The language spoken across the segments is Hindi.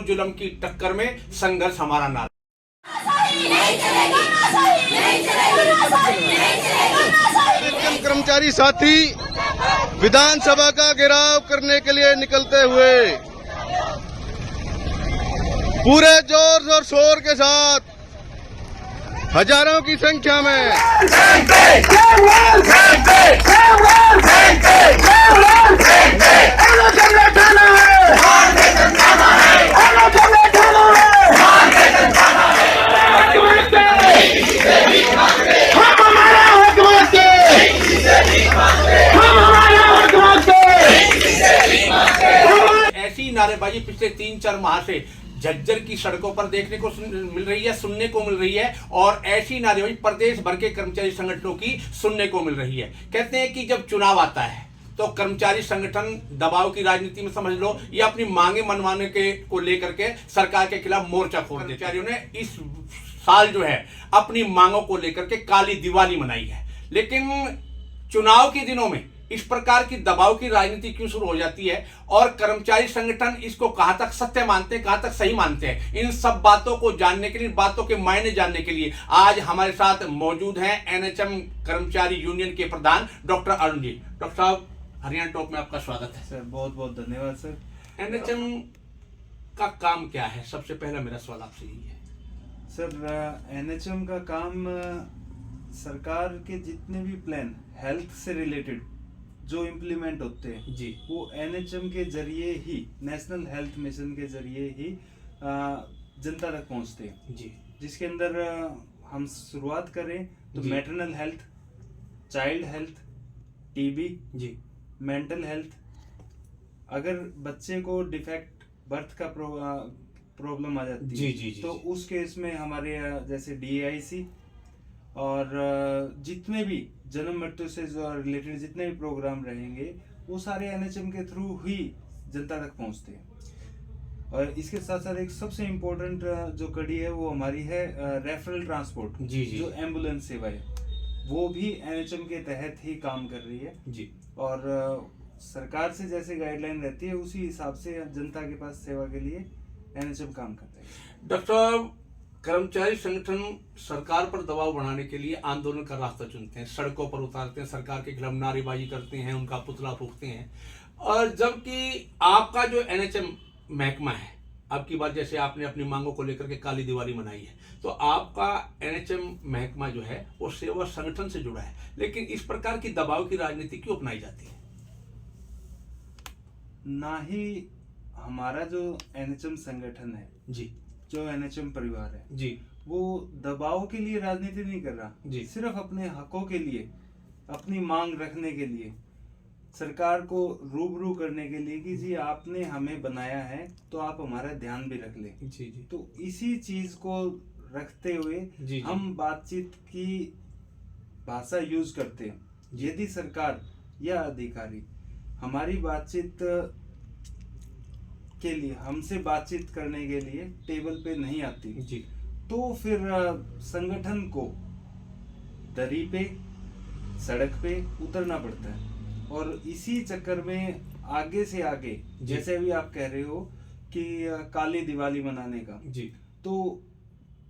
जुल्म की टक्कर में संघर्ष हमारा नारा। कर्मचारी साथी विधानसभा का घेराव करने के लिए निकलते हुए पूरे जोर और शोर के साथ हजारों की संख्या में ऐसी नारेबाजी पिछले 3-4 माह से झज्जर की सड़कों पर देखने को मिल रही है, सुनने को मिल रही है। और ऐसी नारेबाजी प्रदेश भर के कर्मचारी संगठनों की सुनने को मिल रही है। कहते हैं कि जब चुनाव आता है तो कर्मचारी संगठन दबाव की राजनीति में समझ लो या अपनी मांगे मनवाने के को लेकर के सरकार के खिलाफ मोर्चा खोल देते हैं। कर्मचारियों ने इस साल जो है अपनी मांगों को लेकर के काली दिवाली मनाई है, लेकिन चुनाव के दिनों में इस प्रकार की दबाव की राजनीति क्यों शुरू हो जाती है और कर्मचारी संगठन इसको कहां तक सत्य मानते हैं, कहां तक सही मानते हैं? इन सब बातों को जानने के लिए, बातों के मायने जानने के लिए आज हमारे साथ मौजूद हैं एनएचएम कर्मचारी यूनियन के प्रधान डॉक्टर अरुण जी। डॉक्टर साहब, हरियाणा टॉप में आपका स्वागत है। सर बहुत बहुत धन्यवाद सर। एनएचएम का काम क्या है? सबसे पहला मेरा सवाल आपसे यही है। सर एनएचएम का काम सरकार के जितने भी प्लान हेल्थ से रिलेटेड जो इम्प्लीमेंट होते हैं जी, वो एनएचएम के जरिए ही, नेशनल हेल्थ मिशन के जरिए ही जनता तक पहुंचते हैं जी। जिसके अंदर हम शुरुआत करें तो जी। Maternal health, child health, TB जी, मेंटल हेल्थ। अगर बच्चे को डिफेक्ट बर्थ का प्रॉब्लम आ जाती जी, है जी, जी, तो जी। उस केस में हमारे जैसे डीआईसी और जितने भी जन्म मृत्यु से जो रिलेटेड जितने भी प्रोग्राम रहेंगे वो सारे एनएचएम के थ्रू ही जनता तक पहुंचते हैं। और इसके साथ साथ एक सबसे इम्पोर्टेंट जो कड़ी है वो हमारी है रेफरल ट्रांसपोर्ट। जी, जी। जो एम्बुलेंस सेवा है वो भी एनएचएम के तहत ही काम कर रही है जी। और सरकार से जैसे गाइडलाइन रहती है उसी हिसाब से जनता के पास सेवा के लिए एनएचएम काम करता है। डॉक्टर साहब, कर्मचारी संगठन सरकार पर दबाव बढ़ाने के लिए आंदोलन का रास्ता चुनते हैं, सड़कों पर उतारते हैं, सरकार के खिलाफ नारेबाजी करते हैं, उनका पुतला फूंकते हैं। और जबकि आपका जो एनएचएम महकमा है, अब की बार जैसे आपने अपनी मांगों को लेकर के काली दिवाली मनाई है, तो आपका एनएचएम महकमा जो है वो सेवा संगठन से जुड़ा है, लेकिन इस प्रकार की दबाव की राजनीति क्यों अपनाई जाती है? ना ही हमारा जो एनएचएम संगठन है, जी, जो एनएचएम परिवार है, जी, वो दबाव के लिए राजनीति नहीं कर रहा जी। सिर्फ अपने हकों के लिए, अपनी मांग रखने के लिए, सरकार को रूबरू करने के लिए कि जी आपने हमें बनाया है तो आप हमारा ध्यान भी रख लें। जी, जी, तो इसी चीज को रखते हुए जी, जी। हम बातचीत की भाषा यूज करते हैं। जी। यदि सरकार या अधिकारी हमारी बातचीत के लिए, हमसे बातचीत करने के लिए टेबल पे नहीं आती जी, तो फिर संगठन को दरी पे, सड़क पे उतरना पड़ता है। और इसी चक्कर में आगे से आगे, जैसे अभी आप कह रहे हो कि काली दिवाली मनाने का, जी, तो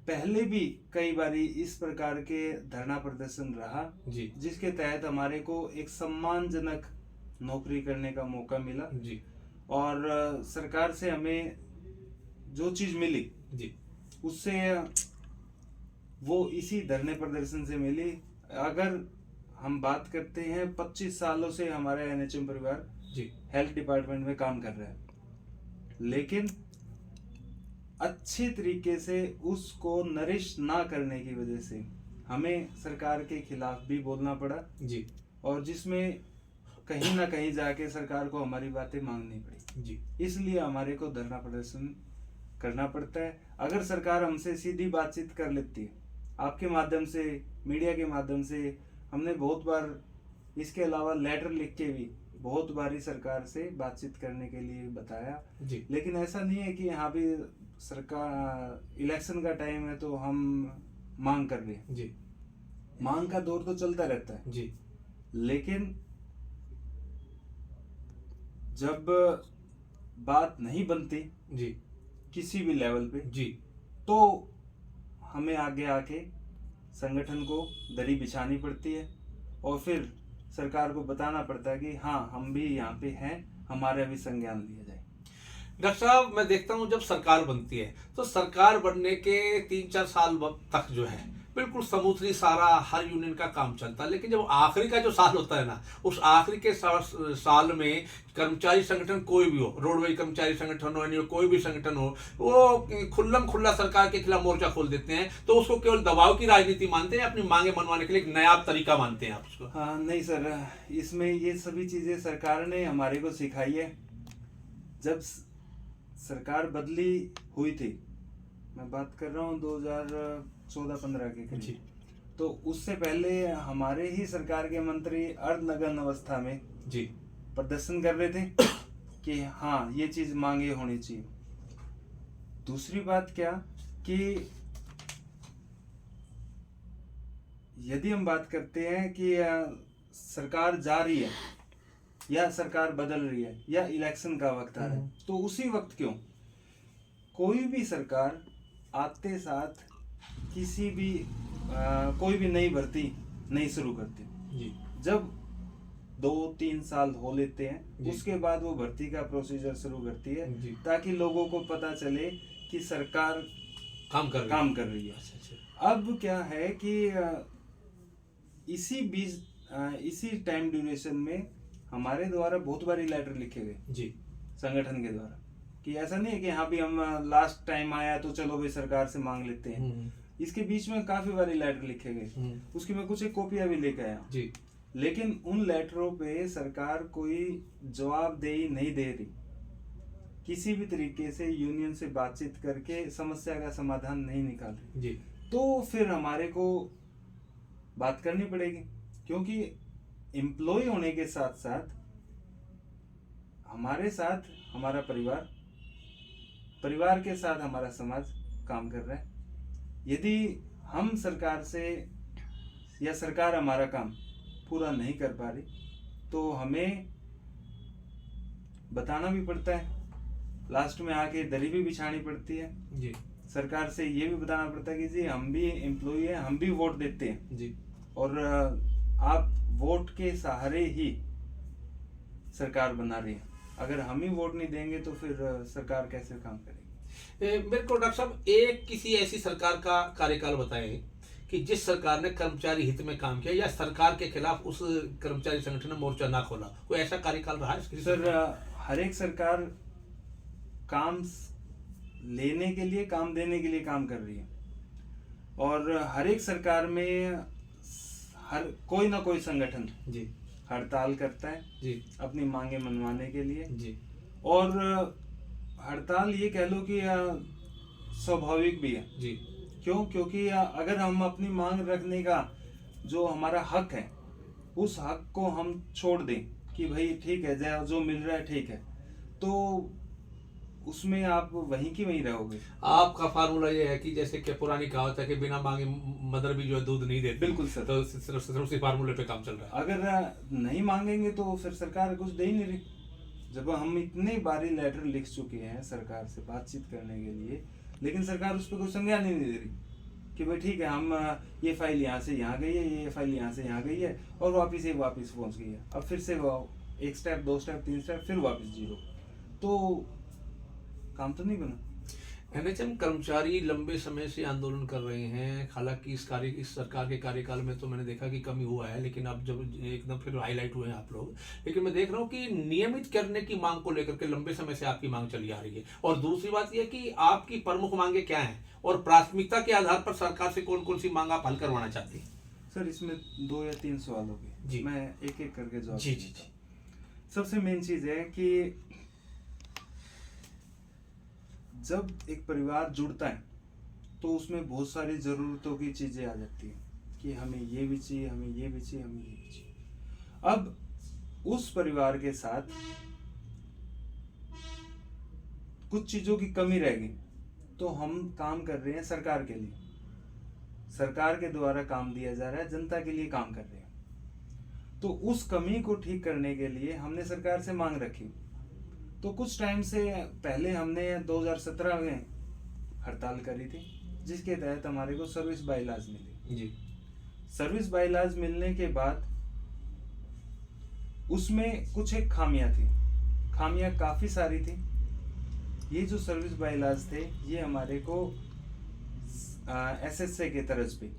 पहले भी कई बारी इस प्रकार के धरना प्रदर्शन रहा जी, जिसके तहत हमारे को एक सम्मानजनक नौकरी करने का मौका मिला जी, और सरकार से हमें जो चीज मिली जी, उससे वो इसी धरने प्रदर्शन से मिली। अगर हम बात करते हैं 25 सालों से हमारा एनएचएम परिवार जी, हेल्थ डिपार्टमेंट में काम कर रहा है, लेकिन अच्छे तरीके से उसको नरिश ना करने की वजह से हमें सरकार के खिलाफ भी बोलना पड़ा जी, और जिसमें कहीं ना कहीं जाके सरकार को हमारी बातें मांगनी पड़ी। जी, इसलिए हमारे को धरना प्रदर्शन करना पड़ता है। अगर सरकार हमसे सीधी बातचीत कर लेती है, आपके माध्यम से, मीडिया के माध्यम से, हमने बहुत बार इसके अलावा लेटर लिख के भी बहुत बारी सरकार से बातचीत करने के लिए बताया, जी, लेकिन ऐसा नहीं है कि यहाँ भी सरकार इलेक्शन का टाइम है तो हम मांग कर रहे हैं। जी, मांग का दौर तो चलता रहता है, जी, लेकिन जब बात नहीं बनती, जी, किसी भी लेवल पे, जी तो हमें आगे आके संगठन को दरी बिछानी पड़ती है और फिर सरकार को बताना पड़ता है कि हाँ हम भी यहाँ पे हैं, हमारा भी संज्ञान लिया जाए। डॉक्टर साहब, मैं देखता हूँ जब सरकार बनती है तो सरकार बनने के 3-4 साल वक्त तक जो है बिल्कुल स्मूथली सारा हर यूनियन का काम चलता है, लेकिन जब आखिरी का जो साल होता है ना, उस आखिरी के साल में कर्मचारी संगठन कोई भी हो, रोडवेज कर्मचारी संगठन हो या कोई भी संगठन हो, वो खुल्लम खुल्ला सरकार के खिलाफ मोर्चा खोल देते हैं। तो उसको केवल दबाव की राजनीति मानते हैं, अपनी मांगे मनवाने के लिए एक नया तरीका मानते हैं आप उसको? हाँ नहीं सर, इसमें ये सभी चीजें सरकार ने हमारे को सिखाई है। जब सरकार बदली हुई थी, मैं बात कर रहा हूँ 2014-15 के करीब, तो उससे पहले हमारे ही सरकार के मंत्री अर्धनग्न अवस्था में जी प्रदर्शन कर रहे थे कि हाँ ये चीज मांगे होनी चाहिए। दूसरी बात क्या कि यदि हम बात करते हैं कि सरकार जा रही है या सरकार बदल रही है या इलेक्शन का वक्त आ रहा है, तो उसी वक्त क्यों कोई भी सरकार आते साथ किसी भी कोई भी नई भर्ती नहीं शुरू करती जी। जब 2-3 साल हो लेते जी। हैं उसके बाद वो भर्ती का प्रोसीजर शुरू करती है जी। ताकि लोगों को पता चले कि सरकार काम कर रही है। अच्छा। अब क्या है कि इसी बीच इसी टाइम ड्यूरेशन में हमारे द्वारा बहुत बारी लेटर लिखे गए जी संगठन के द्वारा कि ऐसा नहीं है कि हाँ भी हम लास्ट टाइम आया तो चलो भाई सरकार से मांग लेते हैं। इसके बीच में काफी बारी लेटर लिखे गए, उसकी मैं कुछ एक कॉपियां भी लेके आया जी। लेकिन उन लेटरों पे सरकार कोई जवाबदेही नहीं दे रही, किसी भी तरीके से यूनियन से बातचीत करके समस्या का समाधान नहीं निकाल रही जी। तो फिर हमारे को बात करनी पड़ेगी, क्योंकि एम्प्लॉय होने के साथ साथ हमारे साथ हमारा परिवार के साथ हमारा समाज काम कर रहा है। यदि हम सरकार से या सरकार हमारा काम पूरा नहीं कर पा रही तो हमें बताना भी पड़ता है, लास्ट में आके दरी भी बिछानी पड़ती है जी। सरकार से ये भी बताना पड़ता है कि जी हम भी एम्प्लॉय हैं, हम भी वोट देते हैं जी। और आप वोट के सहारे ही सरकार बना रही है, अगर हम ही वोट नहीं देंगे तो फिर सरकार कैसे काम करेगी। मेरे को डॉक्टर साहब एक किसी ऐसी सरकार का कार्यकाल बताएं कि जिस सरकार ने कर्मचारी हित में काम किया या सरकार के खिलाफ उस कर्मचारी संगठन ने मोर्चा ना खोला, कोई ऐसा कार्यकाल रहा है? सर हर एक सरकार काम लेने के लिए काम देने के लिए काम कर रही है और हर एक सरकार में हर कोई ना कोई संगठन जी हड़ताल करता है जी अपनी मांगे मनवाने के लिए जी। और हड़ताल ये कह लो कि स्वाभाविक भी है जी। क्यों? क्योंकि अगर हम अपनी मांग रखने का जो हमारा हक है उस हक को हम छोड़ दें कि भाई ठीक है जो मिल रहा है ठीक है, तो उसमें आप वहीं की वहीं रहोगे। आपका फार्मूला ये है कि जैसे कि पुरानी कहावत है कि बिना मांगे मदर भी जो है दूध नहीं देती। बिल्कुल सर। तो सिर्फ उसी फार्मूले पे काम चल रहा है। अगर नहीं मांगेंगे तो फिर सरकार कुछ दे ही नहीं रही। जब हम इतने बारी लेटर लिख चुके हैं सरकार से बातचीत करने के लिए, लेकिन सरकार उस पर कोई संज्ञान ही नहीं दे रही कि भाई ठीक है हम ये फाइल यहाँ से यहाँ गई है, ये फाइल यहाँ से यहाँ गई है और वापस पहुँच गई है। अब फिर से एक स्टेप 2 स्टेप 3 स्टेप फिर वापस 0, तो काम तो नहीं बना। एनएचएम कर्मचारी लंबे समय से आंदोलन कर रहे हैं, हालांकि इस सरकार के कार्यकाल में तो मैंने देखा कि कमी हुआ है, लेकिन अब जब एकदम फिर हाईलाइट हुए हैं आप लोग। लेकिन मैं देख रहा हूँ कि नियमित करने की मांग को लेकर के लंबे समय से आपकी मांग चली आ रही है। और दूसरी बात यह कि आपकी प्रमुख मांगे क्या हैं और प्राथमिकता के आधार पर सरकार से कौन कौन सी मांग आप हल करवाना चाहती हैं? सर इसमें 2 या 3 सवाल हो गए, मैं एक एक करके जवाब। जी जी जी। सबसे मेन चीज है कि जब एक परिवार जुड़ता है तो उसमें बहुत सारी जरूरतों की चीजें आ जाती हैं कि हमें ये भी चाहिए, हमें ये भी चाहिए, हमें ये भी चाहिए। अब उस परिवार के साथ कुछ चीजों की कमी रह गई तो हम काम कर रहे हैं सरकार के लिए, सरकार के द्वारा काम दिया जा रहा है, जनता के लिए काम कर रहे हैं। तो उस कमी को ठीक करने के लिए हमने सरकार से मांग रखी तो कुछ टाइम से पहले हमने 2017 में हड़ताल करी थी, जिसके तहत हमारे को सर्विस बाइलाज मिली। जी सर्विस बाइलाज मिलने के बाद उसमें कुछ एक खामियां थी, खामियां काफ़ी सारी थी। ये जो सर्विस बाइलाज थे ये हमारे को SSA के तरज पे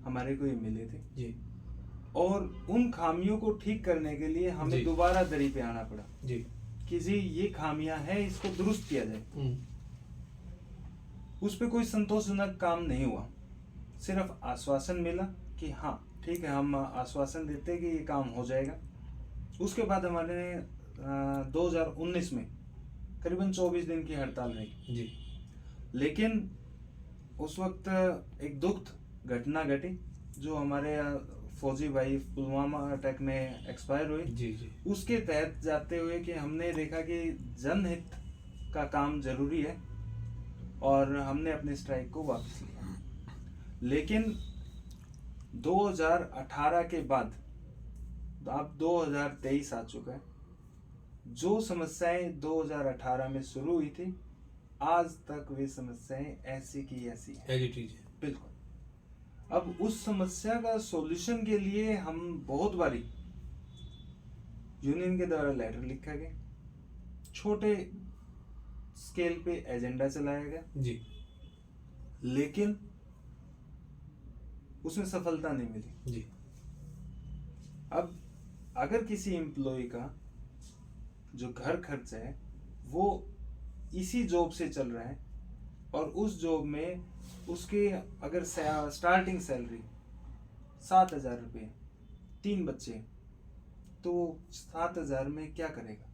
हमारे को ये मिले थे, जी और उन खामियों को ठीक करने के लिए हमें जी। दोबारा दरी पे आना पड़ा जी कि जी ये खामियां हैं, इसको दुरुस्त किया जाए। उस पे कोई संतोषजनक काम नहीं हुआ, सिर्फ आश्वासन मिला कि हाँ ठीक है, हम आश्वासन देते हैं कि ये काम हो जाएगा। उसके बाद हमारे 2019 में करीबन 24 दिन की हड़ताल रही। जी लेकिन उस वक्त एक दुखद घटना घटी, जो हमारे फौजी भाई पुलवामा अटैक में एक्सपायर हुए। जी जी उसके तहत जाते हुए कि हमने देखा कि जनहित का काम जरूरी है, और हमने अपने स्ट्राइक को वापस लिया। लेकिन 2018 के बाद अब 2023 आ चुका है, जो समस्याएं 2018 में शुरू हुई थी आज तक वे समस्याएं ऐसी की ऐसी हैं। एडिटीज है। बिल्कुल। अब उस समस्या का सॉल्यूशन के लिए हम बहुत बारी यूनियन के द्वारा लेटर लिखा गया, छोटे स्केल पे एजेंडा चलाया गया, जी लेकिन उसमें सफलता नहीं मिली। जी अब अगर किसी एम्प्लॉय का जो घर खर्च है वो इसी जॉब से चल रहा है, और उस जॉब में उसके अगर स्टार्टिंग सैलरी 7,000 रुपये, 3 बच्चे, तो 7,000 में क्या करेगा?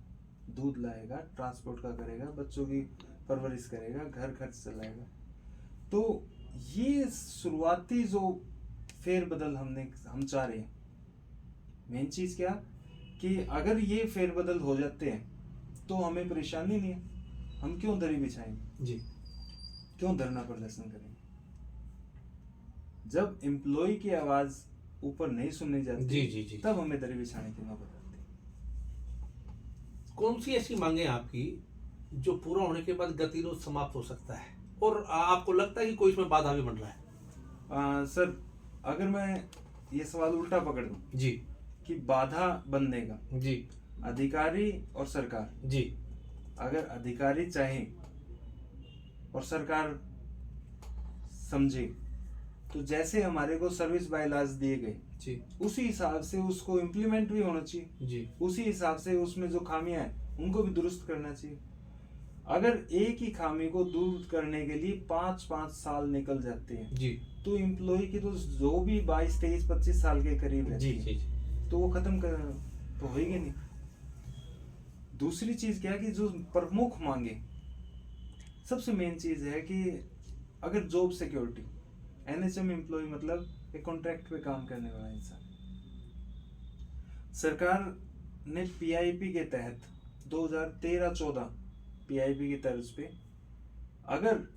दूध लाएगा, ट्रांसपोर्ट का करेगा, बच्चों की परवरिश करेगा, घर खर्च चलाएगा। तो ये शुरुआती जो फेरबदल हम चाह रहे हैं, मेन चीज क्या कि अगर ये फेरबदल हो जाते हैं तो हमें परेशानी नहीं है, हम क्यों दरी बिछाएंगे, जी क्यों धरना प्रदर्शन करेंगे? जब एम्प्लॉय की आवाज ऊपर नहीं सुननी जाती जी जी जी तब हमें दरी बिछाने की नौबत आती है। कौन सी ऐसी मांगे आपकी जो पूरा होने के बाद गतिरोध समाप्त हो सकता है, और आपको लगता है कि कोई इसमें बाधा भी बन रहा है? सर, अगर मैं ये सवाल उल्टा पकड़ दूं जी कि बाधा बनने का जी अधिकारी और सरकार, जी अगर अधिकारी चाहे और सरकार समझे तो जैसे हमारे को सर्विस बायलाज दिए गए जी उसी हिसाब से उसको इम्प्लीमेंट भी होना चाहिए, जी उसी हिसाब से उसमें जो खामियां हैं उनको भी दुरुस्त करना चाहिए। अगर एक ही खामी को दूर करने के लिए 5-5 साल निकल जाते हैं जी तो एम्प्लॉय की तो जो भी 22, 23, 25 साल के करीब रहती जी है जी जी तो वो खत्म कर तो होएगी नहीं। दूसरी चीज क्या कि जो प्रमुख मांगे, सबसे मेन चीज है कि अगर जॉब सिक्योरिटी, NHM एम्प्लॉय मतलब एक कॉन्ट्रैक्ट पे काम करने वाला इंसान, सरकार ने PIP के तहत 2013-14 PIP की तर्ज पे अगर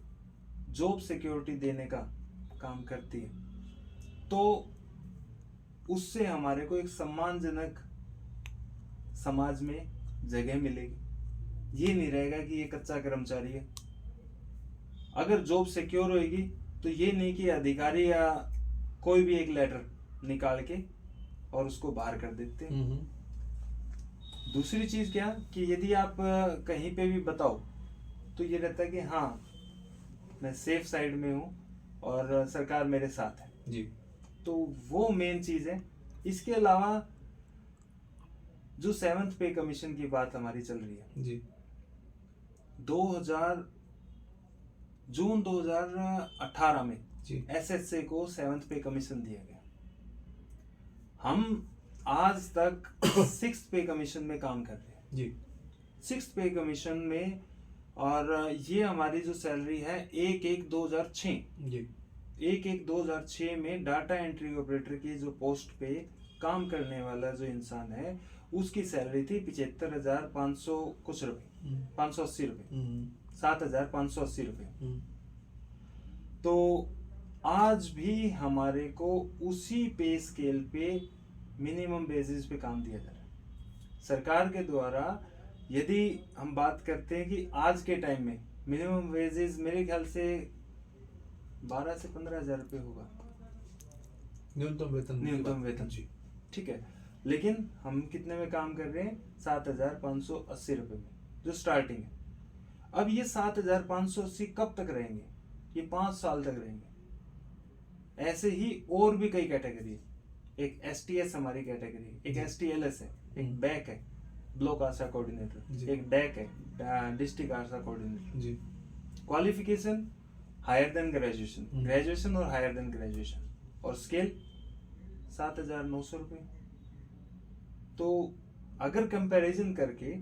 जॉब सिक्योरिटी देने का काम करती है तो उससे हमारे को एक सम्मानजनक समाज में जगह मिलेगी। ये नहीं रहेगा कि ये कच्चा कर्मचारी है। अगर जॉब सिक्योर होएगी तो ये नहीं कि अधिकारी या कोई भी एक लेटर निकाल के और उसको बाहर कर देते हैं। दूसरी चीज क्या कि यदि आप कहीं पे भी बताओ तो ये रहता है कि हाँ मैं सेफ साइड में हूँ और सरकार मेरे साथ है जी तो वो मेन चीज है। इसके अलावा जो 7th पे कमीशन की बात हमारी चल रही है, जी जून 2018 में जी SSA को 7th पे कमीशन दिया गया। हम आज तक 6th पे कमीशन में काम कर रहे हैं जी 6th पे कमीशन में, और ये हमारी जो सैलरी है 1/1/2006 जी 1/1/2006 में डाटा एंट्री ऑपरेटर की जो पोस्ट पे काम करने वाला जो इंसान है उसकी सैलरी थी 75,500 कुछ रुपए, 580 रुपए, 7,580 रुपए। तो आज भी हमारे को उसी पे स्केल पे मिनिमम बेसिस पे काम दिया जा रहा है। सरकार के द्वारा यदि हम बात करते हैं कि आज के टाइम में मिनिमम वेजेस मेरे ख्याल से 12 से 15 हज़ार रुपये होगा न्यूनतम वेतन न्यूनतम वेतन। जी। ठीक है, लेकिन हम कितने में काम कर रहे हैं? 7,580 रुपये में, जो स्टार्टिंग है। अब ये 7,580 कब तक रहेंगे? ये 5 साल तक रहेंगे। ऐसे ही और भी कई कैटेगरी है। एक STS हमारी कैटेगरी है, एक STLS है, एक बैक है, ब्लॉक आशा कोऑर्डिनेटर, एक डैक है, डिस्ट्रिक्ट आशा कोऑर्डिनेटर जी। Qualification higher than graduation, graduation और हायर देन ग्रेजुएशन, और स्केल 7,900 रुपये। तो अगर कंपैरिजन करके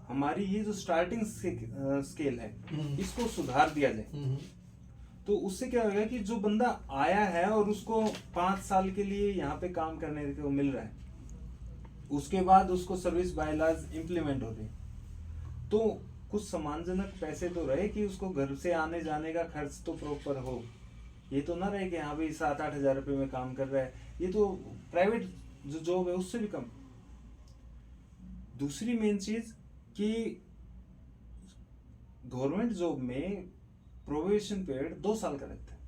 हमारी ये जो स्टार्टिंग स्केल है इसको सुधार दिया जाए तो उससे क्या होगा कि जो बंदा आया है और उसको 5 साल के लिए यहाँ पे काम करने को मिल रहा है, उसके बाद उसको सर्विस बायलॉज इंप्लीमेंट हो रही है, तो कुछ सम्मानजनक पैसे तो रहे कि उसको घर से आने जाने का खर्च तो प्रॉपर हो। ये तो ना रहे कि हाँ भाई 7-8 हज़ार रुपये में काम कर रहा है, ये तो प्राइवेट जो जॉब है उससे भी कम। दूसरी मेन चीज कि गवर्नमेंट जॉब में प्रोबेशन पीरियड 2 साल का रहता है।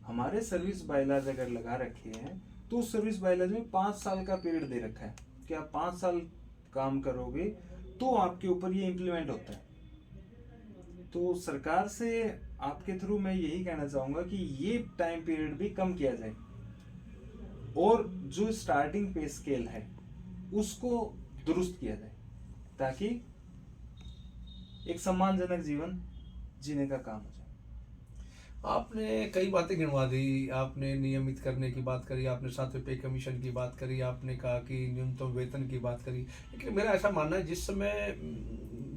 हमारे सर्विस बायलॉज अगर लगा रखे हैं तो उस सर्विस बायलॉज में 5 साल का पीरियड दे रखा है कि आप 5 साल काम करोगे तो आपके ऊपर ये इम्प्लीमेंट होता है। तो सरकार से आपके थ्रू मैं यही कहना चाहूंगा कि ये टाइम पीरियड भी कम किया जाए और जो स्टार्टिंग पे स्केल है उसको दुरुस्त किया जाए ताकि एक सम्मानजनक जीवन जीने का काम हो जाए। आपने कई बातें गिनवा दी, आपने नियमित करने की बात करी, आपने 7वें पे कमीशन की बात करी, आपने कहा कि न्यूनतम वेतन की बात करी। लेकिन मेरा ऐसा मानना है जिस समय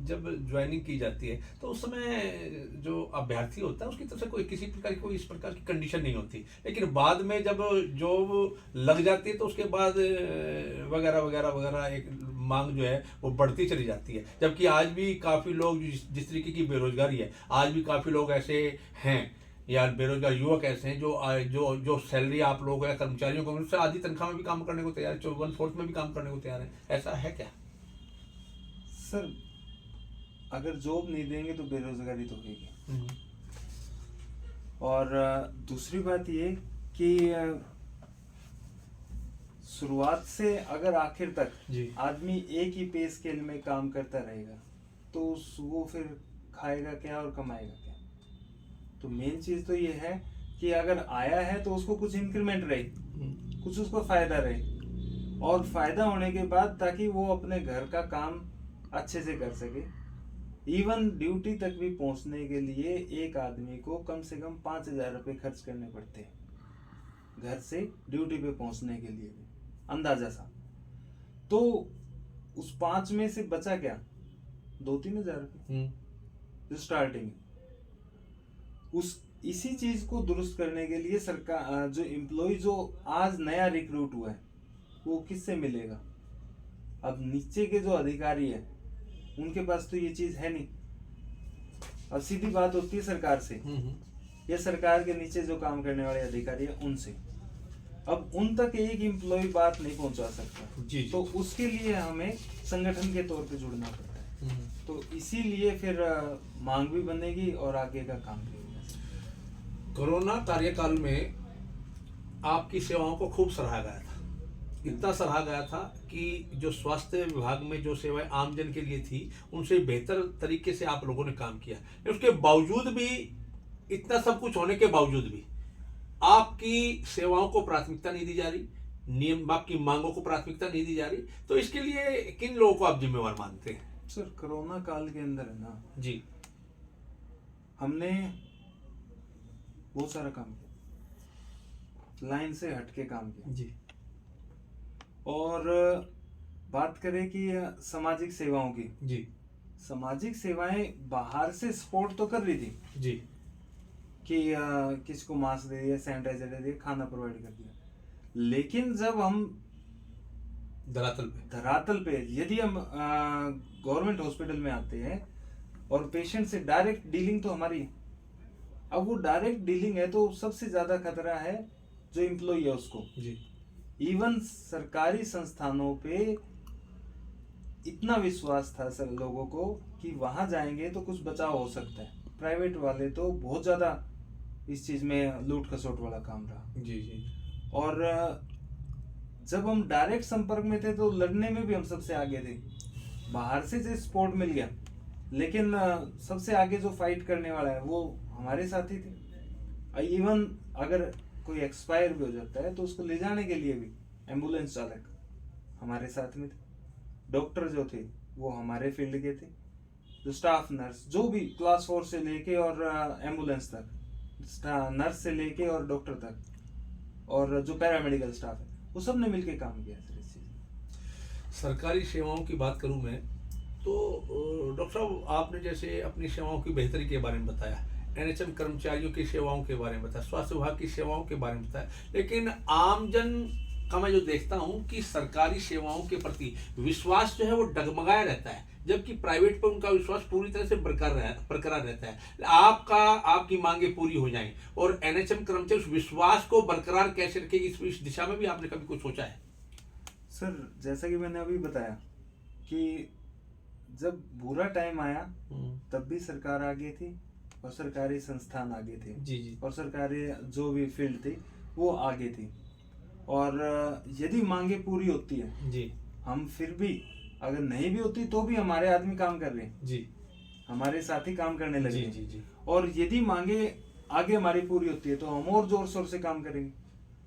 जब ज्वाइनिंग की जाती है तो उस समय जो अभ्यर्थी होता है उसकी तरफ से कोई किसी प्रकार की कोई इस प्रकार की कंडीशन नहीं होती, लेकिन बाद में जब जॉब लग जाती है तो उसके बाद वगैरह वगैरह वगैरह एक मांग जो है वो बढ़ती चली जाती है। जबकि आज भी काफ़ी लोग जिस तरीके की बेरोजगारी है, आज भी काफ़ी लोग ऐसे हैं या बेरोजगार युवक ऐसे हैं जो सैलरी आप लोग या कर्मचारियों को उससे आधी तनख्वाह में भी काम करने को तैयार है, 1/4 में भी काम करने को तैयार है। ऐसा है क्या? सर अगर जॉब नहीं देंगे तो बेरोजगारी तो होगी। और दूसरी बात ये कि शुरुआत से अगर आखिर तक आदमी एक ही पे स्केल में काम करता रहेगा तो वो फिर खाएगा क्या और कमाएगा क्या? तो मेन चीज तो ये है कि अगर आया है तो उसको कुछ इंक्रीमेंट रहे, कुछ उसको फायदा रहे, और फायदा होने के बाद ताकि वो अपने घर का काम अच्छे से कर सके। इवन ड्यूटी तक भी पहुंचने के लिए एक आदमी को कम से कम 5,000 रुपये खर्च करने पड़ते हैं घर से ड्यूटी पे पहुंचने के लिए भी, अंदाजा सा। तो उस 5 में से बचा क्या? 2-3 हज़ार रुपये जो स्टार्टिंग। उस इसी चीज को दुरुस्त करने के लिए सरकार जो एम्प्लॉय जो आज नया रिक्रूट हुआ है वो किससे मिलेगा? अब नीचे के जो अधिकारी है उनके पास तो ये चीज है नहीं। अब सीधी बात होती है सरकार से या सरकार के नीचे जो काम करने वाले अधिकारी है उनसे। अब उन तक एक एम्प्लॉय बात नहीं पहुंचा सकता जी। तो उसके लिए हमें संगठन के तौर पे जुड़ना पड़ता है। तो इसीलिए फिर मांग भी बनेगी और आगे का काम भी होगा। कोरोना कार्यकाल में आपकी सेवाओं को खूब सराहा गया था, इतना सराहा गया था कि जो स्वास्थ्य विभाग में जो सेवाएं आमजन के लिए थी उनसे बेहतर तरीके से आप लोगों ने काम किया। उसके बावजूद भी, इतना सब कुछ होने के बावजूद भी आपकी सेवाओं को प्राथमिकता नहीं दी जा रही, नियम आपकी मांगों को प्राथमिकता नहीं दी जा रही। तो इसके लिए किन लोगों को आप जिम्मेवार मानते हैं? सर कोरोना काल के अंदर है ना जी, हमने बहुत सारा काम किया, लाइन से हटके काम किया जी। और बात करें कि सामाजिक सेवाओं की जी, सामाजिक सेवाएं बाहर से सपोर्ट तो कर रही थी जी कि किसी को मास्क दे दिया, सैनिटाइजर दे दिया, खाना प्रोवाइड कर दिया। लेकिन जब हम धरातल पे यदि हम गवर्नमेंट हॉस्पिटल में आते हैं और पेशेंट से डायरेक्ट डीलिंग तो हमारी, अब वो डायरेक्ट डीलिंग है तो सबसे ज्यादा खतरा है जो एम्प्लॉय है उसको जी। इवन सरकारी संस्थानों पे इतना विश्वास था सर लोगों को कि वहां जाएंगे तो कुछ बचाव हो सकता है। प्राइवेट वाले तो बहुत ज्यादा इस चीज में लूट खसोट वाला काम रहा। जी जी। और जब हम डायरेक्ट संपर्क में थे तो लड़ने में भी हम सबसे आगे थे। बाहर से जो सपोर्ट मिल गया, लेकिन सबसे आगे जो फाइट करने वाला है वो हमारे साथी थे। इवन अगर कोई एक्सपायर भी हो जाता है तो उसको ले जाने के लिए भी एम्बुलेंस चालक हमारे साथ में थे। डॉक्टर जो थे वो हमारे फील्ड के थे। जो स्टाफ नर्स, जो भी क्लास 4 से लेके और एम्बुलेंस तक, नर्स से लेके और डॉक्टर तक, और जो पैरामेडिकल स्टाफ है, वो सब ने मिलके काम किया सर इस चीज। सरकारी सेवाओं की बात करूं मैं तो डॉक्टर साहब आपने जैसे अपनी सेवाओं की बेहतरी के बारे में बताया, एनएचएम कर्मचारियों की सेवाओं के बारे में बताया, स्वास्थ्य विभाग की सेवाओं के बारे में बताया, लेकिन आमजन का मैं जो देखता हूं कि सरकारी सेवाओं के प्रति विश्वास जो है वो डगमगाया रहता है, जबकि प्राइवेट पर उनका विश्वास पूरी तरह से बरकरार रहता है। आपकी मांगे पूरी हो जाएं और एनएचएम कर्मचारी उस विश्वास को बरकरार कैसे रखेगी, इस दिशा में भी आपने कभी कुछ सोचा है? सर जैसा कि मैंने अभी बताया कि जब बुरा टाइम आया तब भी सरकार आगे थी और सरकारी संस्थान आगे थे। जी जी। और सरकारी जो भी फील्ड थी वो आगे थी। और यदि मांगे पूरी होती है जी, हम फिर भी, अगर नहीं भी होती तो भी हमारे आदमी काम कर रहे हैं जी, हमारे साथी काम करने लगे जी हैं। जी जी और यदि मांगे आगे हमारी पूरी होती है तो हम और जोर शोर से काम करेंगे।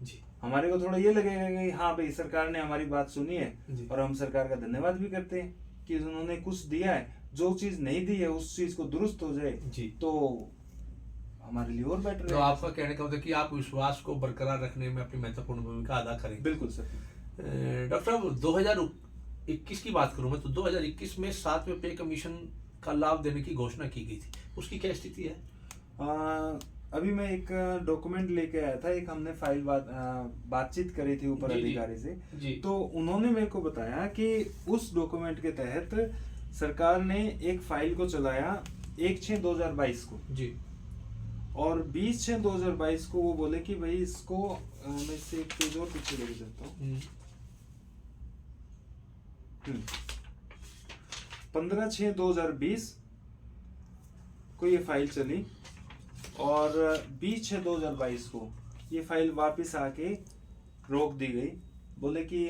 जी हमारे को थोड़ा ये लगेगा कि हाँ भाई सरकार ने हमारी बात सुनी है, जी। और हम सरकार का धन्यवाद भी करते हैं कि उन्होंने कुछ दिया है। जो चीज नहीं दी है उस चीज को दुरुस्त हो जाए जी। तो हमारे लिए और बेटर तो है। आपका कहने का मतलब कि आप विश्वास को बरकरार रखने में अपनी महत्वपूर्ण भूमिका अदा करेंगे। बिल्कुल सर। डॉक्टर साहब 2021 की बात करूं मैं तो 2021 में 7वें पे कमीशन का लाभ देने की घोषणा की गई थी, उसकी क्या स्थिति है? अभी मैं एक डॉक्यूमेंट लेके आया था, एक हमने फाइल बातचीत करी थी ऊपर जी, जी। अधिकारी से जी। तो उन्होंने मेरे को बताया कि उस डॉक्यूमेंट के तहत सरकार ने एक फाइल को चलाया 1/6/2022 को जी। और 20/6/2022 को वो बोले कि भाई इसको मैं इससे एक पेज और पीछे लेके चलता हूँ। 15/6/2020 को ये फाइल चली और 20/6/2022 को ये फाइल वापस आके रोक दी गई। बोले कि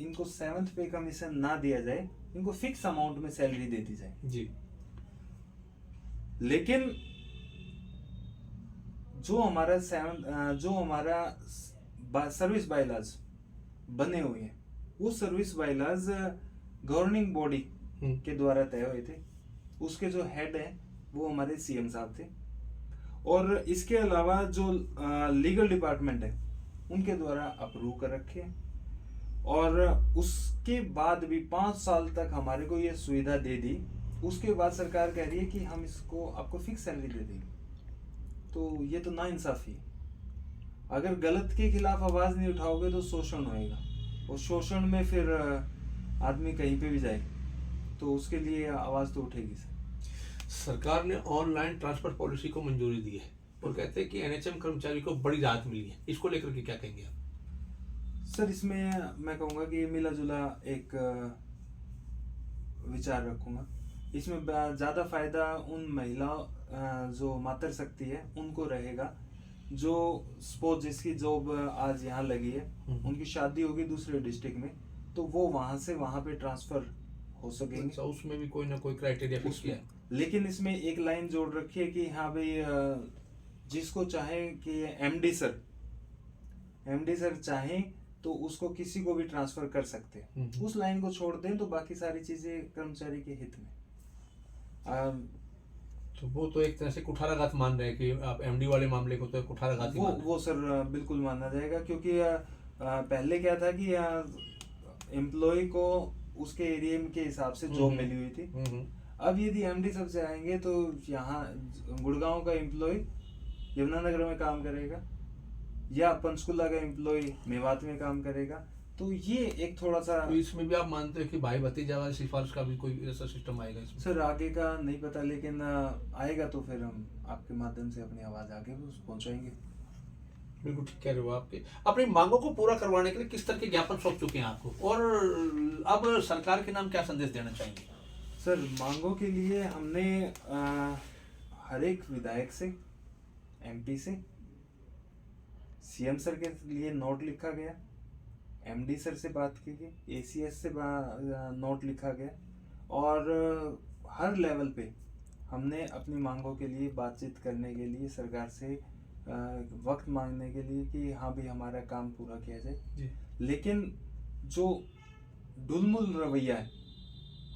इनको 7th पे कमीशन ना दिया जाए, इनको फिक्स अमाउंट में सैलरी दे दी जाए। जी। लेकिन जो हमारा सर्विस बायलॉज बने हुए हैं वो सर्विस बायलॉज गवर्निंग बॉडी के द्वारा तय हुए थे। उसके जो हेड है वो हमारे सीएम साहब थे और इसके अलावा जो लीगल डिपार्टमेंट है उनके द्वारा अप्रूव कर रखे हैं। और उसके बाद भी 5 साल तक हमारे को ये सुविधा दे दी। उसके बाद सरकार कह रही है कि हम इसको आपको फिक्स सैलरी दे देंगे। तो ये तो नाइंसाफी है। अगर गलत के खिलाफ आवाज नहीं उठाओगे तो शोषण होएगा और शोषण में फिर आदमी कहीं पे भी जाए तो उसके लिए आवाज तो उठेगी। सरकार ने ऑनलाइन ट्रांसफर पॉलिसी को मंजूरी दी है और कहते हैं कि एनएचएम कर्मचारी को बड़ी राहत मिली है, इसको लेकर के क्या कहेंगे आप? सर इसमें मैं कहूँगा कि मिला जुला एक विचार रखूंगा। इसमें ज़्यादा फायदा उन महिलाओं जो मातृ शक्ति है उनको रहेगा, जो सपोज जिसकी जॉब आज यहाँ लगी है, उनकी शादी होगी दूसरे डिस्ट्रिक्ट में तो वो वहाँ से वहाँ पे ट्रांसफर हो सकेंगे। अच्छा, उसमें भी कोई ना कोई क्राइटेरिया फिक्स किया है। लेकिन इसमें एक लाइन जोड़ रखी है कि हाँ भाई जिसको चाहे कि एमडी सर चाहे तो उसको किसी को भी ट्रांसफर कर सकते हैं। उस लाइन को छोड़ दें तो बाकी सारी चीजें कर्मचारी के हित में। तो वो तो एक तरह से कुठाराघात मान रहे हैं कि आप एमडी वाले मामले को तो कुठाराघात ही मान रहे हैं। वो सर बिल्कुल माना जाएगा, क्योंकि पहले क्या था कि एम्प्लॉय को उसके एरिया के हिसाब से जॉब मिली हुई थी। अब यदि एमडी सब से आएंगे तो यहाँ गुड़गांव का एम्प्लॉय यमुनानगर में काम करेगा या पंचकुला का एम्प्लॉय मेवात में काम करेगा। तो ये एक थोड़ा सा तो इसमें भी आप मानते हो कि भाई भतीजा वाली सिफारिश का भी कोई ऐसा सिस्टम आएगा इसमें? सर आगे का नहीं पता, लेकिन आएगा तो फिर हम आपके माध्यम से अपनी आवाज आगे पहुंचाएंगे। बिल्कुल ठीक कह रहे हो आपके। अपनी मांगों को पूरा करवाने के लिए किस तरह के ज्ञापन सौंप चुके हैं आपको, और अब सरकार के नाम क्या संदेश देना चाहेंगे? सर, मांगों के लिए हमने हर एक विधायक से, एमपी से, सीएम सर के लिए नोट लिखा गया, एमडी सर से बात की गई, एसीएस से नोट लिखा गया, और हर लेवल पे हमने अपनी मांगों के लिए बातचीत करने के लिए सरकार से वक्त मांगने के लिए कि हाँ भी हमारा काम पूरा किया जाए जी। लेकिन जो ढुलमुल रवैया है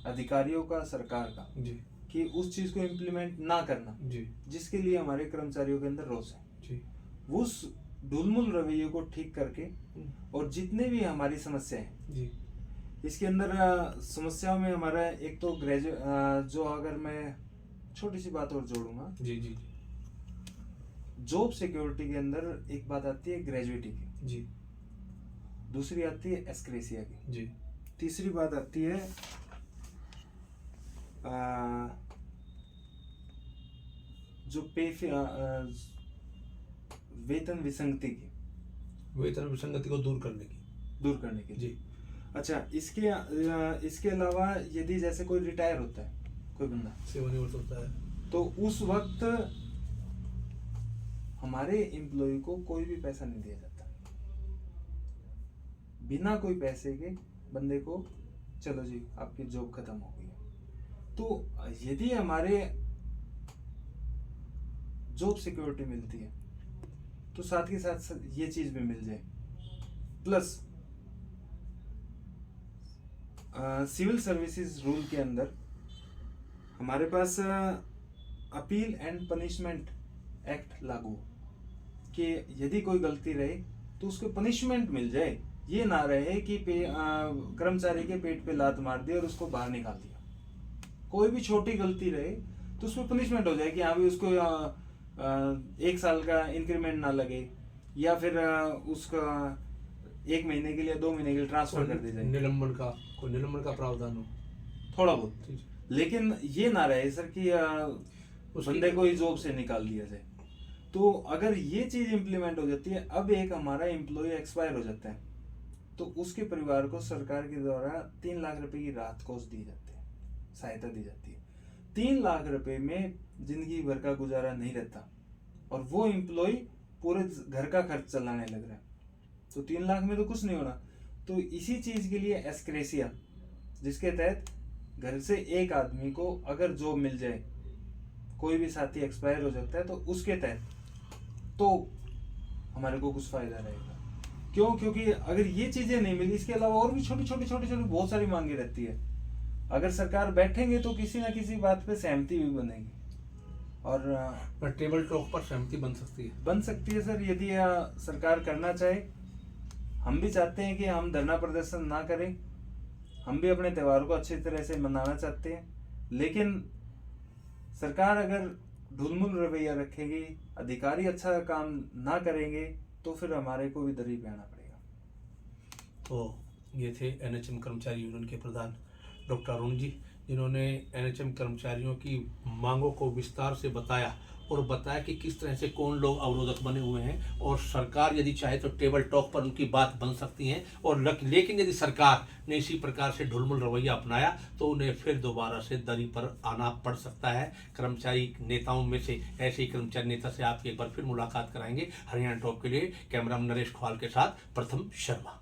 अधिकारियों का, सरकार का, जी कि उस चीज को इम्प्लीमेंट ना करना, जी जिसके लिए हमारे कर्मचारियों के अंदर रोष है, जी उस ढुलमुल रवैये को ठीक करके और जितने भी हमारी समस्या है जी इसके अंदर समस्याओं में हमारा एक तो जो अगर मैं छोटी सी बात और जोड़ूंगा, जी जी जॉब सिक्योरिटी के अंदर एक बात आती है ग्रेजुएटी की, जी दूसरी आती है एस्क्रेसिया की, जी तीसरी बात आती है जो वेतन विसंगति की, वेतन विसंगति को दूर करने की लिए। जी अच्छा, इसके अलावा यदि जैसे कोई रिटायर होता है, कोई बंदा सेवानिवृत्त होता है, तो उस वक्त हमारे एम्प्लॉय को कोई भी पैसा नहीं दिया जाता, बिना कोई पैसे के बंदे को चलो जी आपकी जॉब खत्म हो गई है। तो यदि हमारे जॉब सिक्योरिटी मिलती है तो साथ के साथ ये चीज भी मिल जाए, प्लस सिविल सर्विसेज रूल के अंदर हमारे पास अपील एंड पनिशमेंट एक्ट लागू, कि यदि कोई गलती रहे तो उसको पनिशमेंट मिल जाए, ये ना रहे कि कर्मचारी के पेट पे लात मार दी और उसको बाहर निकाल दिया। कोई भी छोटी गलती रहे तो उसमें पनिशमेंट हो जाए कि हाँ भी उसको 1 साल का इंक्रीमेंट ना लगे, या फिर उसका 1 महीने के लिए 2 महीने के लिए ट्रांसफर कर दी जाए, निलंबन का प्रावधान हो थोड़ा बहुत। लेकिन ये ना रहे सर कि बंदे को ही जॉब से निकाल दिया जाए। तो अगर ये चीज इंप्लीमेंट हो जाती है, अब एक हमारा एम्प्लॉय एक्सपायर हो जाता है तो उसके परिवार को सरकार के द्वारा 3 लाख रुपए की राहत कोष दी जाती है, सहायता दी जाती है। 3 लाख रुपए में जिंदगी भर का गुजारा नहीं रहता और वो एम्प्लॉय पूरे घर का खर्च चलाने लग रहा है, तो 3 लाख में तो कुछ नहीं होना। तो इसी चीज के लिए एस्क्रेसिया, जिसके तहत घर से एक आदमी को अगर जॉब मिल जाए, कोई भी साथी एक्सपायर हो जाता है तो उसके तहत तो हमारे को कुछ फायदा रहेगा। क्यों? क्योंकि अगर ये चीजें नहीं मिली, इसके अलावा और भी छोटी छोटी बहुत सारी मांगे रहती है। अगर सरकार बैठेंगे तो किसी ना किसी बात पे सहमति भी बनेगी, और टेबल टॉक पर सहमति बन सकती है सर, यदि सरकार करना चाहे। हम भी चाहते हैं कि हम धरना प्रदर्शन ना करें, हम भी अपने त्योहार को अच्छी तरह से मनाना चाहते हैं, लेकिन सरकार अगर ढुलमुल रवैया रखेगी, अधिकारी अच्छा काम ना करेंगे तो फिर हमारे को भी दरी पे आना पड़ेगा। तो ये थे एनएचएम कर्मचारी यूनियन के प्रधान डॉक्टर अरुण जी, जिन्होंने एनएचएम कर्मचारियों की मांगों को विस्तार से बताया और बताया कि किस तरह से कौन लोग अवरोधक बने हुए हैं, और सरकार यदि चाहे तो टेबल टॉक पर उनकी बात बन सकती है। और लेकिन यदि सरकार ने इसी प्रकार से ढुलमुल रवैया अपनाया तो उन्हें फिर दोबारा से दरी पर आना पड़ सकता है। कर्मचारी नेताओं में से ऐसे ही कर्मचारी नेता से आपकी एक बार फिर मुलाकात कराएंगे। हरियाणा टॉप के लिए कैमरामैन नरेश ख्वाल के साथ प्रथम शर्मा।